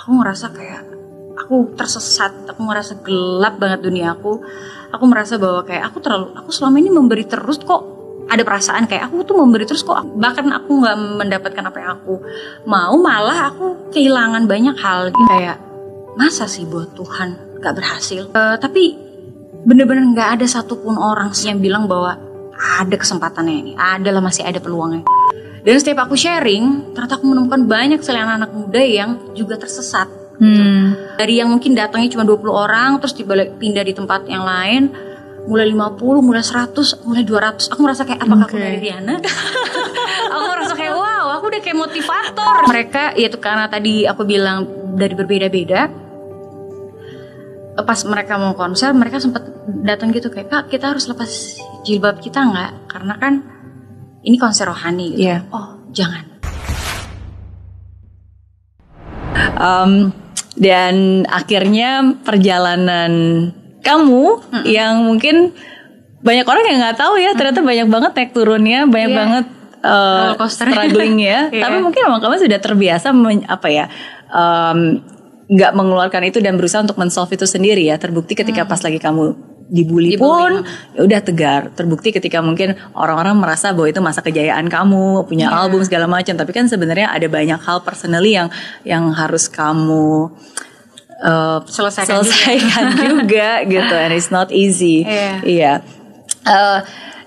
aku ngerasa kayak aku tersesat, aku ngerasa gelap banget dunia aku merasa bahwa kayak aku selama ini memberi terus kok, ada perasaan kayak aku tuh memberi terus kok, bahkan aku nggak mendapatkan apa yang aku mau, malah aku kehilangan banyak hal gitu. Kayak masa sih buat Tuhan nggak berhasil, tapi bener-bener nggak ada satupun orang yang bilang bahwa ada kesempatannya ini, masih ada peluangnya. Dan setiap aku sharing, ternyata aku menemukan banyak sekali anak muda yang juga tersesat gitu. Dari yang mungkin datangnya cuma 20 orang, terus pindah di tempat yang lain, mulai 50, mulai 100, mulai 200. Aku merasa kayak, apakah aku dari Diana? Aku merasa kayak, wow, aku udah kayak motivator. Mereka, ya itu karena tadi aku bilang dari berbeda-beda. Pas mereka mau konser, mereka sempat datang gitu kayak, Kak, kita harus lepas jilbab kita nggak? Karena kan ini konser rohani gitu. Yeah. Oh, jangan. Dan akhirnya perjalanan kamu yang mungkin banyak orang yang nggak tahu ya, ternyata banyak banget naik turunnya, banyak banget strugglingnya. Tapi mungkin emang kamu sudah terbiasa nggak mengeluarkan itu dan berusaha untuk men-solve itu sendiri ya. Terbukti ketika pas lagi kamu dibully pun ya udah tegar. Terbukti ketika mungkin orang-orang merasa bahwa itu masa kejayaan kamu, punya album segala macam, tapi kan sebenarnya ada banyak hal personally yang harus kamu selesaikan juga gitu, and it's not easy.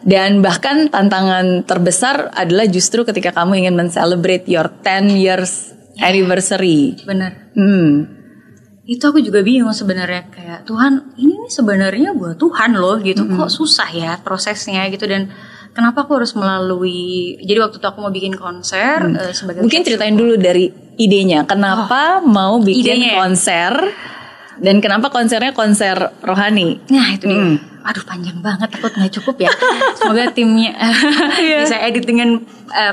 Dan bahkan tantangan terbesar adalah justru ketika kamu ingin men-celebrate your 10 years anniversary. Benar. Itu aku juga bingung sebenarnya, kayak Tuhan, ini sebenarnya buat Tuhan loh gitu. Kok susah ya prosesnya gitu, dan kenapa aku harus melalui, jadi waktu itu aku mau bikin konser sebagai mungkin ceritain dulu dari idenya, kenapa mau bikin konser dan kenapa konsernya konser rohani. Nah itu dia. Aduh panjang banget, takut gak cukup ya. Semoga timnya bisa edit dengan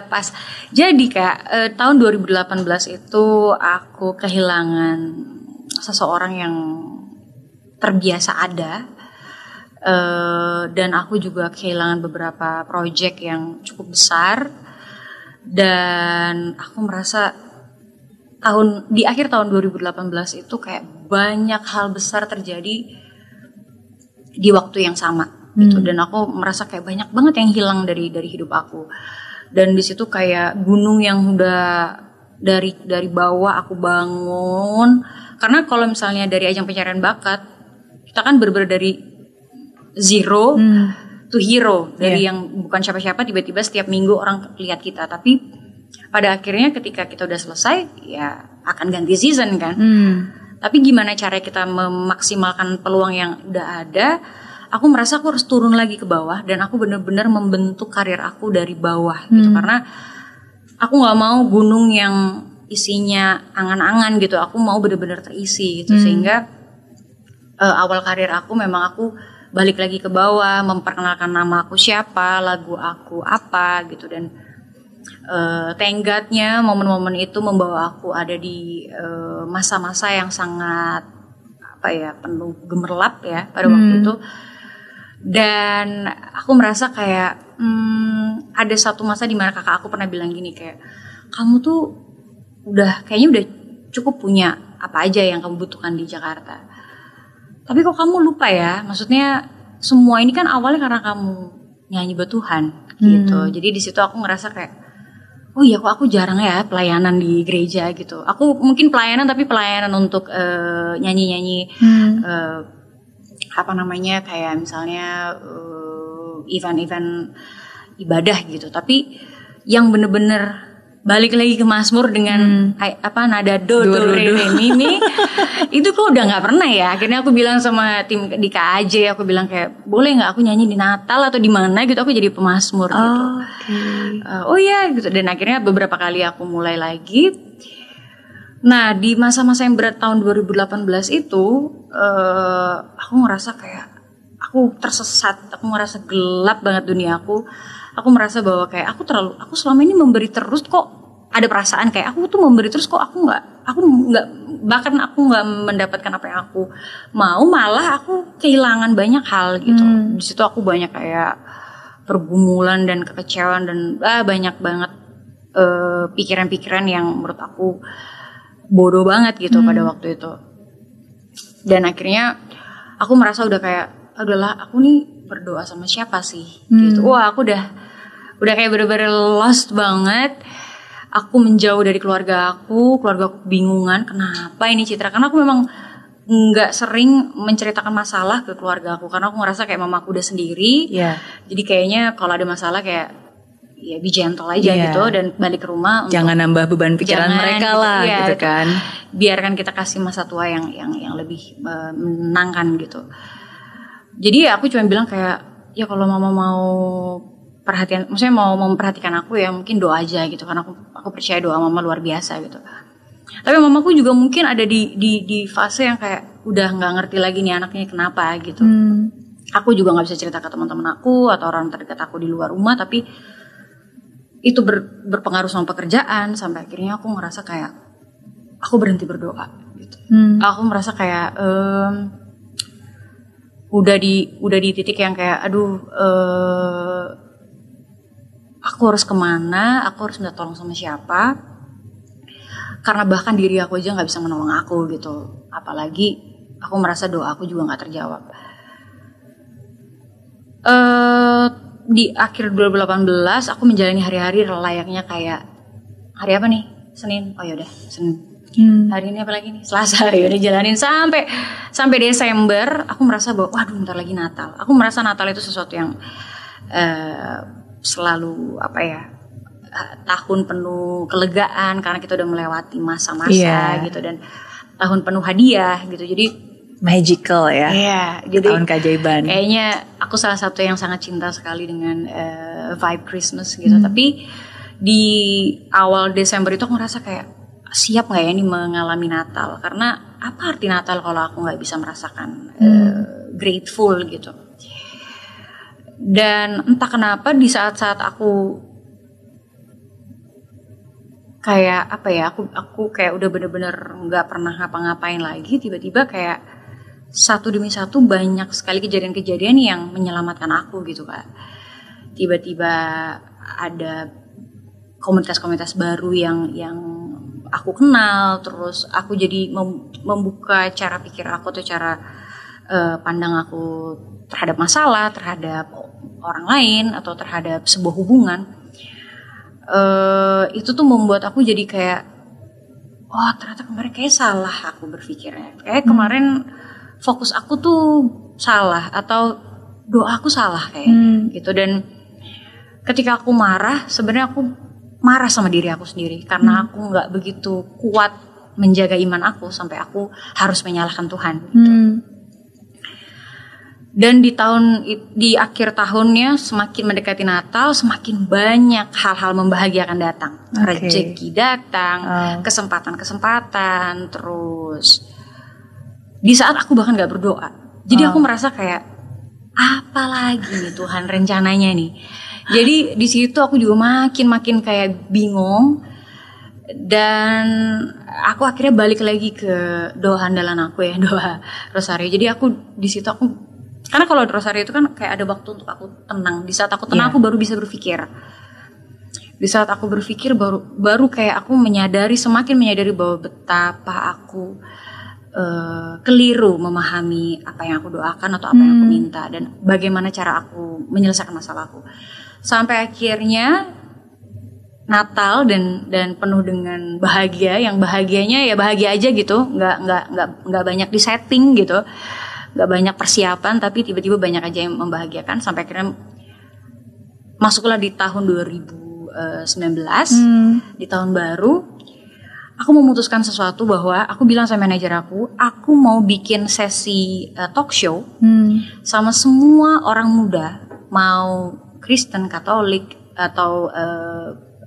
pas. Jadi Kak, tahun 2018 itu aku kehilangan seseorang yang terbiasa ada, dan aku juga kehilangan beberapa project yang cukup besar, dan aku merasa di akhir tahun 2018 itu kayak banyak hal besar terjadi di waktu yang sama gitu, dan aku merasa kayak banyak banget yang hilang dari hidup aku, dan di situ kayak gunung yang udah dari bawah aku bangun. Karena kalau misalnya dari ajang pencarian bakat, kita kan bener-bener dari zero to hero. Dari yang bukan siapa-siapa, tiba-tiba setiap minggu orang lihat kita. Tapi pada akhirnya ketika kita udah selesai, ya akan ganti season kan. Tapi gimana cara kita memaksimalkan peluang yang udah ada, aku merasa aku harus turun lagi ke bawah. Dan aku bener-bener membentuk karir aku dari bawah gitu. Karena aku gak mau gunung yang isinya angan-angan gitu, aku mau benar-benar terisi gitu. Sehingga awal karir aku memang aku balik lagi ke bawah, memperkenalkan nama aku siapa, lagu aku apa gitu, dan tenggatnya momen-momen itu membawa aku ada di masa-masa yang sangat penuh gemerlap ya pada waktu itu. Dan aku merasa kayak ada satu masa di mana kakak aku pernah bilang gini, kayak kamu tuh kayaknya udah cukup punya apa aja yang kamu butuhkan di Jakarta. Tapi kok kamu lupa ya, maksudnya semua ini kan awalnya karena kamu nyanyi buat Tuhan gitu. Jadi di situ aku ngerasa kayak, oh iya kok aku jarang ya pelayanan di gereja gitu. Aku mungkin pelayanan tapi pelayanan untuk nyanyi-nyanyi kayak misalnya event-event ibadah gitu. Tapi yang bener-bener balik lagi ke Mazmur dengan nada do re mi mi itu kok udah nggak pernah ya. Akhirnya aku bilang sama tim di KAJ, aku bilang kayak boleh nggak aku nyanyi di Natal atau di mana gitu, aku jadi pemazmur gitu. Oh iya gitu. Dan akhirnya beberapa kali aku mulai lagi. Nah di masa-masa yang berat tahun 2018 itu aku ngerasa kayak aku tersesat, aku ngerasa gelap banget dunia aku. Aku merasa bahwa kayak aku selama ini memberi terus kok, ada perasaan kayak aku tuh memberi terus kok, aku nggak mendapatkan apa yang aku mau, malah aku kehilangan banyak hal gitu. Di situ aku banyak kayak pergumulan dan kekecewaan dan banyak banget pikiran-pikiran yang menurut aku bodoh banget gitu pada waktu itu. Dan akhirnya aku merasa udah kayak udahlah, aku nih berdoa sama siapa sih gitu. Wah, aku udah kayak bener-bener lost banget. Aku menjauh dari keluarga aku bingungan kenapa ini Citra, karena aku memang nggak sering menceritakan masalah ke keluarga aku karena aku ngerasa kayak mama aku udah sendiri. Jadi kayaknya kalau ada masalah kayak ya be gentle aja gitu dan balik ke rumah. Jangan nambah beban pikiran mereka lah gitu kan. Biarkan kita kasih masa tua yang lebih menenangkan gitu. Jadi ya aku cuma bilang kayak ya kalau mama mau perhatian, maksudnya mau memperhatikan aku ya mungkin doa aja gitu karena aku percaya doa mama luar biasa gitu. Tapi mamaku juga mungkin ada di fase yang kayak udah nggak ngerti lagi nih anaknya kenapa gitu. Aku juga nggak bisa cerita ke teman-teman aku atau orang terdekat aku di luar rumah, tapi itu berpengaruh sama pekerjaan sampai akhirnya aku ngerasa kayak aku berhenti berdoa gitu. Aku merasa kayak udah di titik yang kayak aku harus kemana, aku harus minta tolong sama siapa. Karena bahkan diri aku aja gak bisa menolong aku gitu. Apalagi aku merasa doa aku juga gak terjawab. Di akhir 2018 aku menjalani hari-hari layaknya kayak hari apa nih? Senin. Oh yaudah, Senin. Hari ini apa lagi nih? Selasa. Yaudah jalanin sampai Desember. Aku merasa bahwa waduh bentar lagi Natal. Aku merasa Natal itu sesuatu yang selalu tahun penuh kelegaan karena kita udah melewati masa-masa gitu, dan tahun penuh hadiah gitu. Jadi magical ya. Iya, jadi tahun keajaiban. Kayaknya aku salah satu yang sangat cinta sekali dengan vibe Christmas gitu. Tapi di awal Desember itu aku ngerasa kayak siap nggak ya ini mengalami Natal? Karena apa arti Natal kalau aku nggak bisa merasakan grateful gitu. Dan entah kenapa di saat-saat aku kayak aku kayak udah bener-bener nggak pernah ngapa-ngapain lagi, tiba-tiba kayak satu demi satu banyak sekali kejadian-kejadian yang menyelamatkan aku gitu Kak. Tiba-tiba ada komunitas-komunitas baru yang aku kenal, terus aku jadi membuka cara pikir aku atau cara pandang aku terhadap masalah, terhadap orang lain atau terhadap sebuah hubungan. Itu tuh membuat aku jadi kayak ternyata kemarin kayak salah aku berpikirnya, kayak kemarin fokus aku tuh salah atau doa aku salah kayak gitu. Dan ketika aku marah, sebenarnya aku marah sama diri aku sendiri karena aku nggak begitu kuat menjaga iman aku sampai aku harus menyalahkan Tuhan gitu. Dan di akhir tahunnya semakin mendekati Natal, semakin banyak hal-hal membahagiakan datang. Rezeki datang, kesempatan-kesempatan, terus di saat aku bahkan gak berdoa. Jadi aku merasa kayak apa lagi nih Tuhan rencananya nih. Jadi di situ aku juga makin kayak bingung. Dan aku akhirnya balik lagi ke doa andalan aku ya, doa Rosario. Jadi aku di situ karena kalau Rosario itu kan kayak ada waktu untuk aku tenang. Di saat aku tenang aku baru bisa berpikir. Di saat aku berpikir baru kayak aku semakin menyadari bahwa betapa aku keliru memahami apa yang aku doakan atau apa yang aku minta dan bagaimana cara aku menyelesaikan masalahku. Sampai akhirnya Natal dan penuh dengan bahagia, yang bahagianya ya bahagia aja gitu, nggak banyak di setting gitu. Gak banyak persiapan tapi tiba-tiba banyak aja yang membahagiakan sampai akhirnya masuklah di tahun 2019 di tahun baru aku memutuskan sesuatu bahwa aku bilang sama manajer aku mau bikin sesi talk show sama semua orang muda, mau Kristen, Katolik atau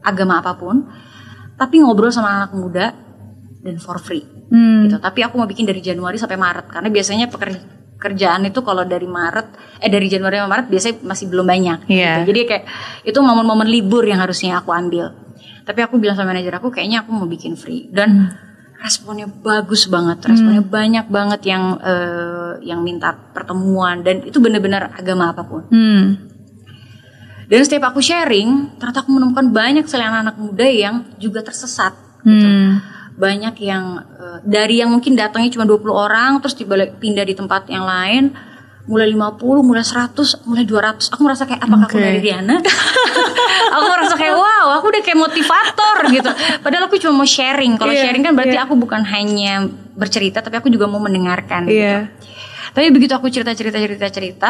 agama apapun, tapi ngobrol sama anak muda dan for free gitu. Tapi aku mau bikin dari Januari sampai Maret karena biasanya pekerjaan itu kalau dari Januari sampai Maret biasanya masih belum banyak gitu. Jadi kayak itu momen-momen libur yang harusnya aku ambil. Tapi aku bilang sama manajer aku kayaknya aku mau bikin free dan responnya bagus banget, responnya banyak banget yang minta pertemuan dan itu benar-benar agama apapun. Dan setiap aku sharing, ternyata aku menemukan banyak sekali anak-anak muda yang juga tersesat gitu. banyak yang dari yang mungkin datangnya cuma 20 orang terus pindah di tempat yang lain, mulai 50, mulai 100, mulai 200. Aku merasa kayak apakah aku dari Rihanna? Aku merasa kayak wow, aku udah kayak motivator gitu. Padahal aku cuma mau sharing. Kalau sharing kan berarti aku bukan hanya bercerita, tapi aku juga mau mendengarkan gitu. Tapi begitu aku cerita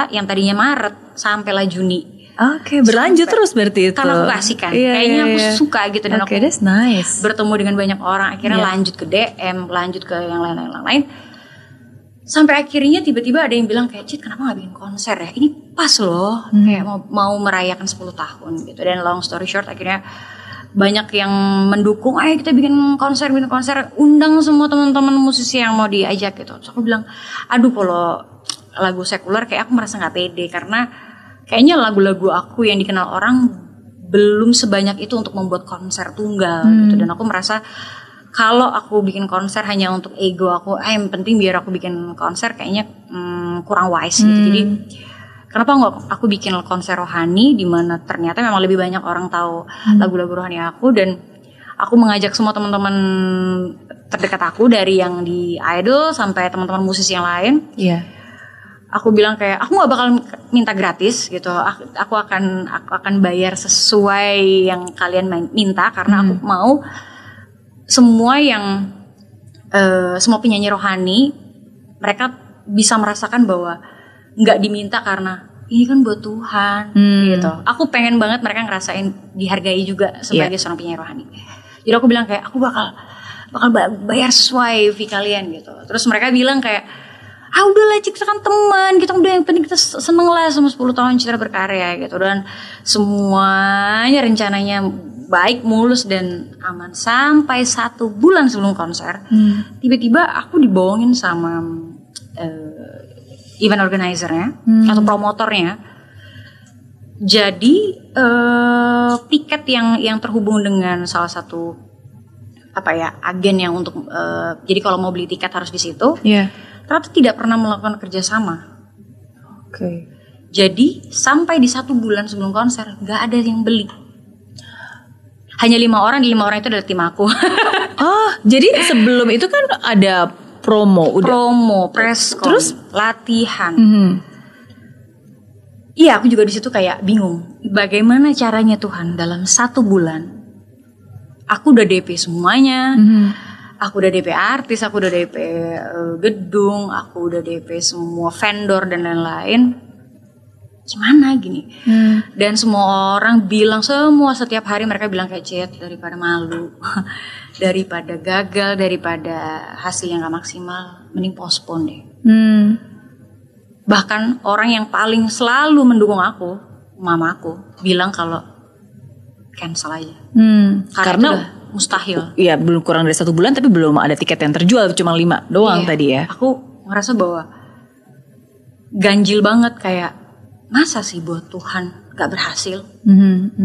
yang tadinya Maret sampailah Juni. Oke, berlanjut terus berarti itu. Karena aku kasih kan, kayaknya aku suka gitu dan aku that's nice. Bertemu dengan banyak orang, akhirnya lanjut ke DM, lanjut ke yang lain. Sampai akhirnya tiba-tiba ada yang bilang kayak, Cit, kenapa gak bikin konser ya? Ini pas loh, kayak mau merayakan 10 tahun gitu. Dan long story short, akhirnya banyak yang mendukung, ayo kita bikin konser, undang semua teman-teman musisi yang mau diajak gitu. Terus aku bilang, aduh kalau lagu sekuler kayak aku merasa gak pede, karena kayaknya lagu-lagu aku yang dikenal orang belum sebanyak itu untuk membuat konser tunggal gitu. Dan aku merasa kalau aku bikin konser hanya untuk ego aku, yang penting biar aku bikin konser kayaknya kurang wise gitu. Jadi kenapa nggak aku bikin konser rohani di mana ternyata memang lebih banyak orang tahu lagu-lagu rohani aku, dan aku mengajak semua teman-teman terdekat aku dari yang di idol sampai teman-teman musisi yang lain. Aku bilang kayak aku nggak bakal minta gratis gitu. Aku akan bayar sesuai yang kalian minta, karena aku mau semua penyanyi rohani mereka bisa merasakan bahwa nggak diminta karena ini kan buat Tuhan gitu. Aku pengen banget mereka ngerasain dihargai juga sebagai seorang penyanyi rohani. Jadi aku bilang kayak aku bakal bayar sesuai fee kalian gitu. Terus mereka bilang kayak udahlah Citra kan teman, kita udah yang penting kita seneng lah sama 10 tahun Citra berkarya gitu. Dan semuanya rencananya baik, mulus dan aman sampai 1 bulan sebelum konser. Tiba-tiba aku dibohongin sama event organizer-nya atau promotornya. Jadi tiket yang terhubung dengan salah satu agen yang untuk jadi kalau mau beli tiket harus di situ. Ternyata tidak pernah melakukan kerjasama. Jadi sampai di 1 bulan sebelum konser nggak ada yang beli. Hanya 5 orang, di 5 orang itu adalah tim aku. Jadi sebelum itu kan ada promo, press, terus latihan. Iya, aku juga di situ kayak bingung. Bagaimana caranya Tuhan dalam 1 bulan? Aku udah DP semuanya. Aku udah DP artis, aku udah DP gedung, aku udah DP semua vendor dan lain-lain. Gimana gini? Dan semua orang bilang, setiap hari mereka bilang kayak Cet, daripada malu, daripada gagal, daripada hasil yang gak maksimal, mending postpone deh. Bahkan orang yang paling selalu mendukung aku, mama aku, bilang kalau cancel aja. Karena mustahil. Iya, belum kurang dari 1 bulan tapi belum ada tiket yang terjual, cuma 5 doang tadi ya. Aku ngerasa bahwa ganjil banget, kayak masa sih buat Tuhan gak berhasil?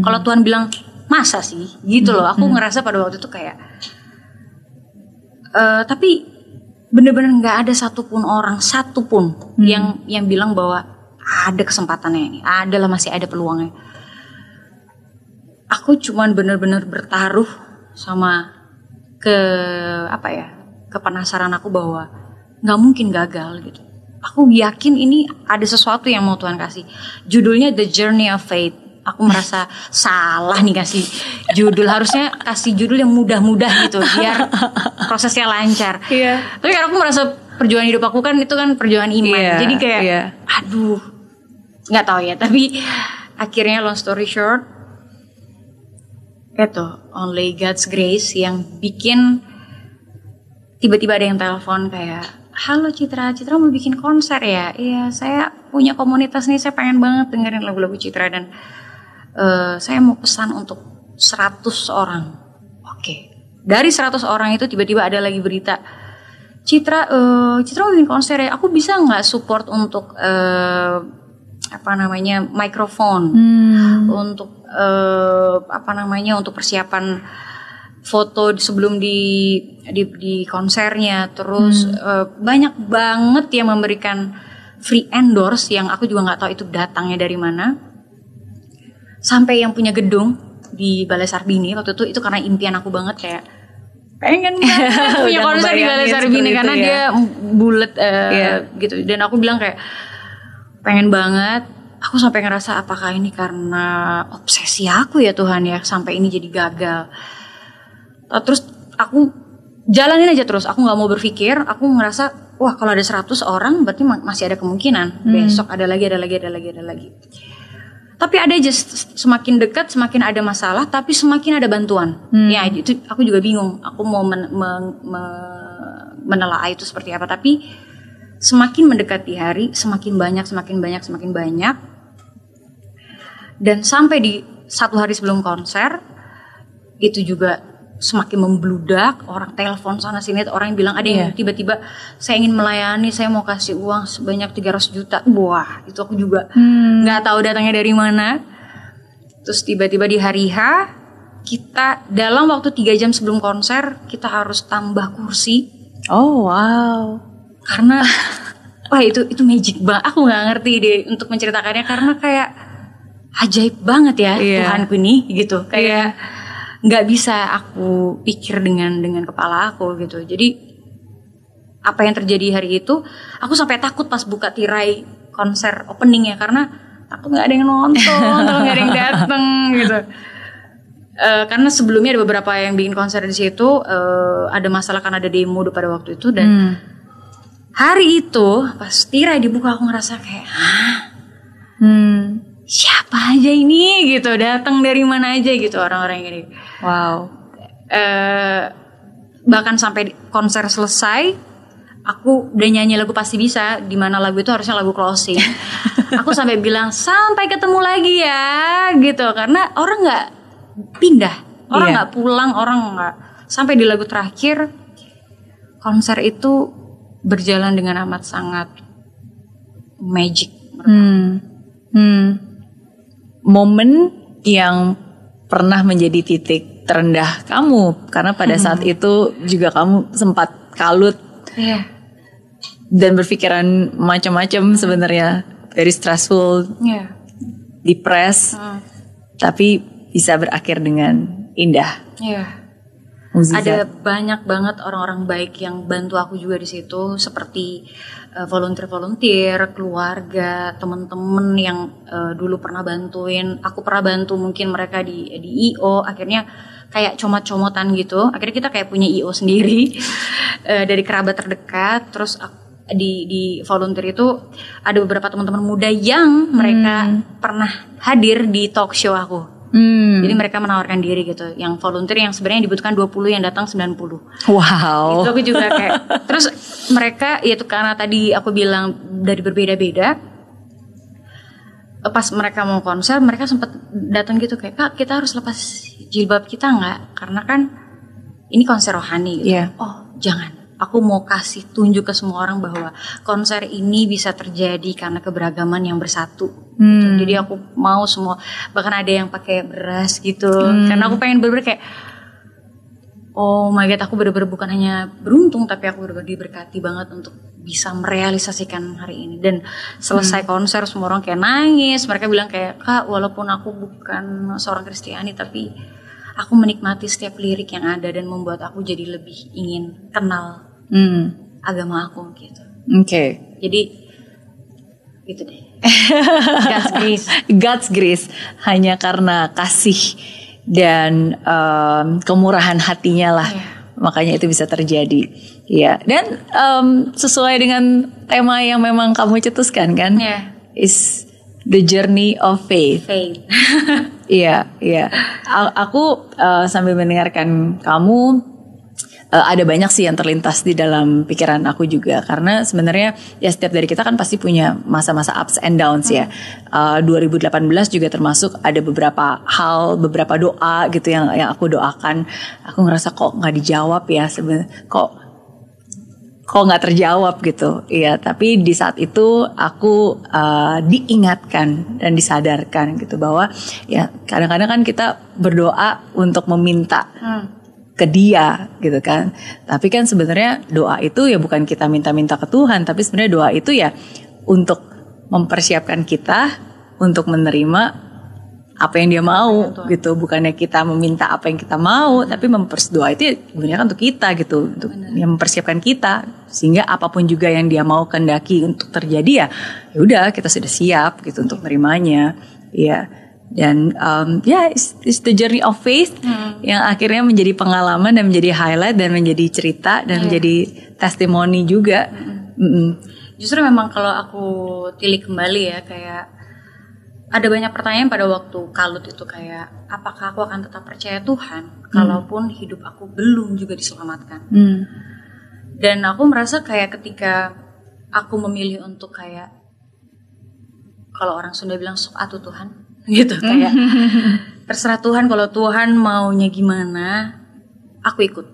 Kalau Tuhan bilang masa sih gitu loh. Aku ngerasa pada waktu itu kayak tapi bener-bener gak ada satupun yang bilang bahwa ada kesempatannya ini, masih ada peluangnya. Aku cuman bener-bener bertaruh sama kepenasaran aku bahwa gak mungkin gagal gitu. Aku yakin ini ada sesuatu yang mau Tuhan kasih. Judulnya The Journey of Faith. Aku merasa salah nih kasih judul. Harusnya kasih judul yang mudah-mudah gitu, biar prosesnya lancar. Tapi karena aku merasa perjuangan hidup aku kan itu kan perjuangan iman. Jadi kayak aduh, gak tahu ya. Tapi akhirnya long story short, itu only God's grace yang bikin tiba-tiba ada yang telepon kayak, halo Citra mau bikin konser ya? Iya, saya punya komunitas nih, saya pengen banget dengerin lagu-lagu Citra dan saya mau pesan untuk 100 orang. Oke. Dari 100 orang itu tiba-tiba ada lagi berita, Citra mau bikin konser ya? Aku bisa nggak support untuk mikrofon, untuk untuk persiapan foto sebelum di konsernya. Terus banyak banget yang memberikan free endorse yang aku juga nggak tahu itu datangnya dari mana. Sampai yang punya gedung di Balai Sarbini waktu itu karena impian aku banget, kayak pengen banget punya konser di Balai Sarbini karena ya. dia bulat gitu. Dan aku bilang kayak pengen banget. Aku sampai ngerasa apakah ini karena obsesi aku ya Tuhan ya sampai ini jadi gagal. Terus aku jalanin aja terus. Aku nggak mau berpikir. Aku ngerasa wah kalau ada 100 orang berarti masih ada kemungkinan. Besok ada lagi. Tapi ada aja semakin dekat semakin ada masalah, tapi semakin ada bantuan. Ya itu aku juga bingung. Aku mau menelaah itu seperti apa. Tapi semakin mendekati hari, semakin banyak. Dan sampai di 1 hari sebelum konser, itu juga semakin membludak. Orang telepon sana sini, orang yang bilang ada yang tiba-tiba saya ingin melayani, saya mau kasih uang sebanyak 300 juta. Wah, itu aku juga nggak tahu datangnya dari mana. Terus tiba-tiba di hari H, kita dalam waktu 3 jam sebelum konser, kita harus tambah kursi. Oh wow. Karena wah itu magic banget. Aku nggak ngerti deh untuk menceritakannya karena kayak ajaib banget ya Tuhanku ini gitu. Kayak nggak bisa aku pikir dengan kepala aku gitu. Jadi apa yang terjadi hari itu, aku sampai takut pas buka tirai konser opening ya karena takut nggak ada yang nonton, kalau nggak ada yang dateng gitu. Karena sebelumnya ada beberapa yang bikin konser di situ, ada masalah karena ada demo pada waktu itu dan hari itu pas tirai dibuka aku ngerasa kayak siapa aja ini gitu, datang dari mana aja gitu orang-orang ini. Wow. Bahkan sampai konser selesai aku udah nyanyi lagu Pasti Bisa, di mana lagu itu harusnya lagu closing. Aku sampai bilang sampai ketemu lagi ya gitu, karena orang nggak pindah, orang nggak pulang, orang nggak sampai di lagu terakhir. Konser itu berjalan dengan amat sangat magic. Momen yang pernah menjadi titik terendah kamu karena pada saat itu juga kamu sempat kalut dan berpikiran macam-macam sebenarnya, very stressful, depressed, tapi bisa berakhir dengan indah. Ada banyak banget orang-orang baik yang bantu aku juga di situ, seperti volunteer, keluarga, teman-teman yang dulu pernah bantuin. Aku pernah bantu mungkin mereka di IO, akhirnya kayak comot-comotan gitu. Akhirnya kita kayak punya IO sendiri dari kerabat terdekat. Terus di volunteer itu ada beberapa teman-teman muda yang mereka pernah hadir di talk show aku. Jadi mereka menawarkan diri gitu. Yang volunteer yang sebenarnya dibutuhkan 20, yang datang 90. Wow. Itu aku juga kayak. Terus mereka yaitu karena tadi aku bilang dari berbeda-beda. Pas mereka mau konser, mereka sempat datang gitu kayak, "Kak, kita harus lepas jilbab kita nggak? Karena kan ini konser rohani gitu." Oh, jangan. Aku mau kasih tunjuk ke semua orang bahwa konser ini bisa terjadi karena keberagaman yang bersatu. Gitu. Jadi aku mau semua, bahkan ada yang pakai beras gitu. Karena aku pengen bener-bener kayak, oh my god, aku bener-bener bukan hanya beruntung, tapi aku bener-bener diberkati banget untuk bisa merealisasikan hari ini. Dan selesai konser semua orang kayak nangis. Mereka bilang kayak, "Kak, walaupun aku bukan seorang Kristiani, tapi aku menikmati setiap lirik yang ada dan membuat aku jadi lebih ingin kenal agama aku gitu." Oke. Jadi gitu deh. God's grace hanya karena kasih dan kemurahan hatinya lah, makanya itu bisa terjadi. Ya, dan sesuai dengan tema yang memang kamu cetuskan kan, is the journey of faith. Iya. Aku sambil mendengarkan kamu, ada banyak sih yang terlintas di dalam pikiran aku juga, karena sebenarnya ya setiap dari kita kan pasti punya masa-masa ups and downs ya. 2018 juga termasuk ada beberapa hal, beberapa doa gitu yang aku doakan, aku ngerasa kok nggak dijawab ya, kok nggak terjawab gitu. Iya, tapi di saat itu aku diingatkan dan disadarkan gitu bahwa ya kadang-kadang kan kita berdoa untuk meminta ke Dia gitu kan. Tapi kan sebenarnya doa itu ya bukan kita minta-minta ke Tuhan, tapi sebenarnya doa itu ya untuk mempersiapkan kita untuk menerima apa yang dia mau gitu, bukannya kita meminta apa yang kita mau, tapi doa itu gunakan untuk kita gitu, untuk yang mempersiapkan kita sehingga apapun juga yang dia mau kehendaki untuk terjadi ya udah kita sudah siap gitu untuk menerimanya ya. Dan it's the journey of faith yang akhirnya menjadi pengalaman dan menjadi highlight dan menjadi cerita dan menjadi testimoni juga. Justru memang kalau aku tilik kembali ya, kayak ada banyak pertanyaan pada waktu kalut itu, kayak apakah aku akan tetap percaya Tuhan kalaupun hidup aku belum juga diselamatkan. Dan aku merasa kayak ketika aku memilih untuk kayak, kalau orang Sunda bilang sok atuh Tuhan gitu, kayak terserah Tuhan, kalau Tuhan maunya gimana aku ikut.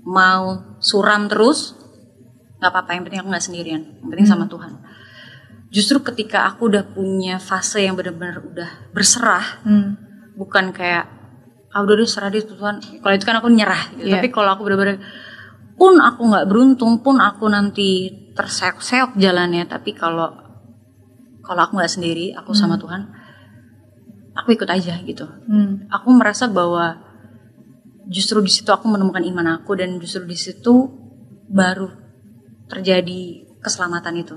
Mau suram terus gak apa-apa, yang penting aku gak sendirian, yang penting sama Tuhan. Justru ketika aku udah punya fase yang benar-benar udah berserah, bukan kayak udah serah deh Tuhan, kalau itu kan aku nyerah gitu. Tapi kalau aku benar-benar, pun aku nggak beruntung, pun aku nanti terseok-seok jalannya, tapi kalau aku nggak sendiri, aku sama Tuhan, aku ikut aja gitu. Aku merasa bahwa justru di situ aku menemukan iman aku, dan justru di situ baru terjadi keselamatan itu.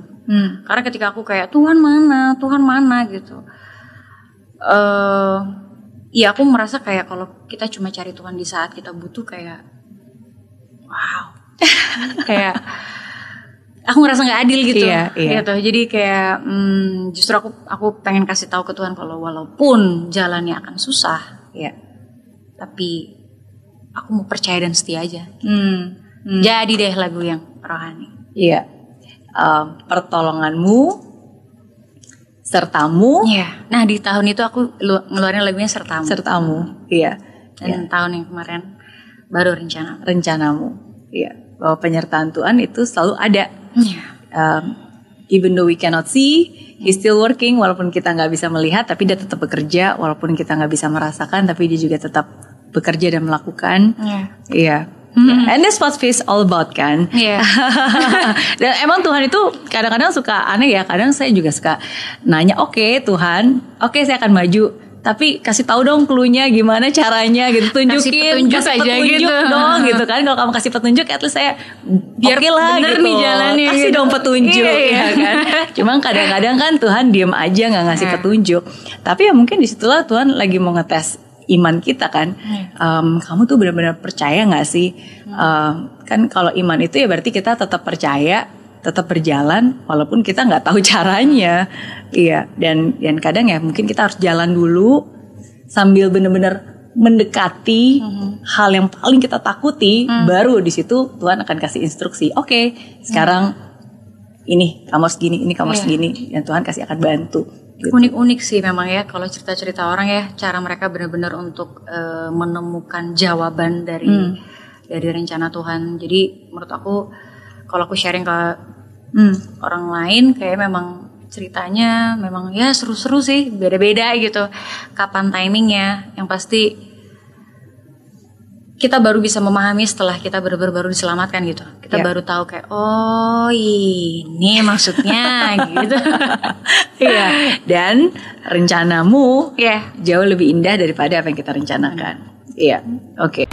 Karena ketika aku kayak Tuhan mana gitu, ya aku merasa kayak kalau kita cuma cari Tuhan di saat kita butuh, kayak wow, kayak aku ngerasa nggak adil gitu. Gitu. Jadi kayak justru aku pengen kasih tahu ke Tuhan kalau walaupun jalannya akan susah, tapi aku mau percaya dan setia aja. Jadi deh lagu yang rohani. Pertolonganmu, sertamu. Nah di tahun itu aku ngeluarin lagunya sertamu. Dan tahun yang kemarin baru rencanamu. Bahwa penyertaan Tuhan itu selalu ada. Even though we cannot see, He's still working. Walaupun kita nggak bisa melihat, tapi dia tetap bekerja. Walaupun kita nggak bisa merasakan, tapi dia juga tetap bekerja dan melakukan. And that's what faith all about kan. Dan emang Tuhan itu kadang-kadang suka aneh ya. Kadang saya juga suka nanya, oke, Tuhan, oke, saya akan maju, tapi kasih tahu dong cluenya gimana caranya gitu, tunjukin, kasih petunjuk gitu dong gitu kan. Kalau kamu kasih petunjuk, at least saya biar lah bener gitu nih jalannya, kasih gitu dong petunjuk ya kan. Cuma kadang-kadang kan Tuhan diem aja nggak ngasih petunjuk. Tapi ya mungkin disitulah Tuhan lagi mau ngetes iman kita kan. Kamu tuh benar-benar percaya nggak sih? Kan kalau iman itu ya berarti kita tetap percaya, tetap berjalan walaupun kita nggak tahu caranya. Dan kadang ya mungkin kita harus jalan dulu sambil benar-benar mendekati hal yang paling kita takuti, baru di situ Tuhan akan kasih instruksi. Oke, sekarang ini kamu harus gini, ini kamu harus gini, dan Tuhan kasih akan bantu. Gitu. Unik-unik sih memang ya kalau cerita-cerita orang ya, cara mereka benar-benar untuk menemukan jawaban dari rencana Tuhan. Jadi menurut aku kalau aku sharing ke orang lain, kayak memang ceritanya memang ya seru-seru sih, beda-beda gitu kapan timingnya. Yang pasti kita baru bisa memahami setelah kita benar-benar baru diselamatkan gitu. Kita baru tahu kayak oh ini maksudnya gitu. Dan rencanamu jauh lebih indah daripada apa yang kita rencanakan. Oke.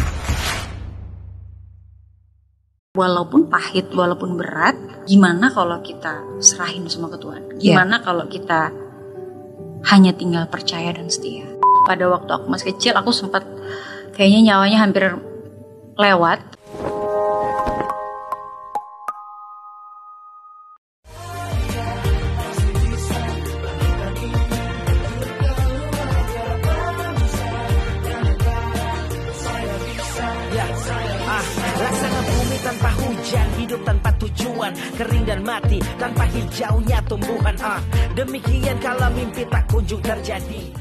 Walaupun pahit, walaupun berat, gimana kalau kita serahin semua ke Tuhan? Gimana kalau kita hanya tinggal percaya dan setia? Pada waktu aku masih kecil, aku sempat kayaknya nyawanya hampir lewat. Laksana bumi tanpa hujan, hidup tanpa tujuan, kering dan mati tanpa hijaunya tumbuhan. Demikian kalau mimpi tak kunjung terjadi.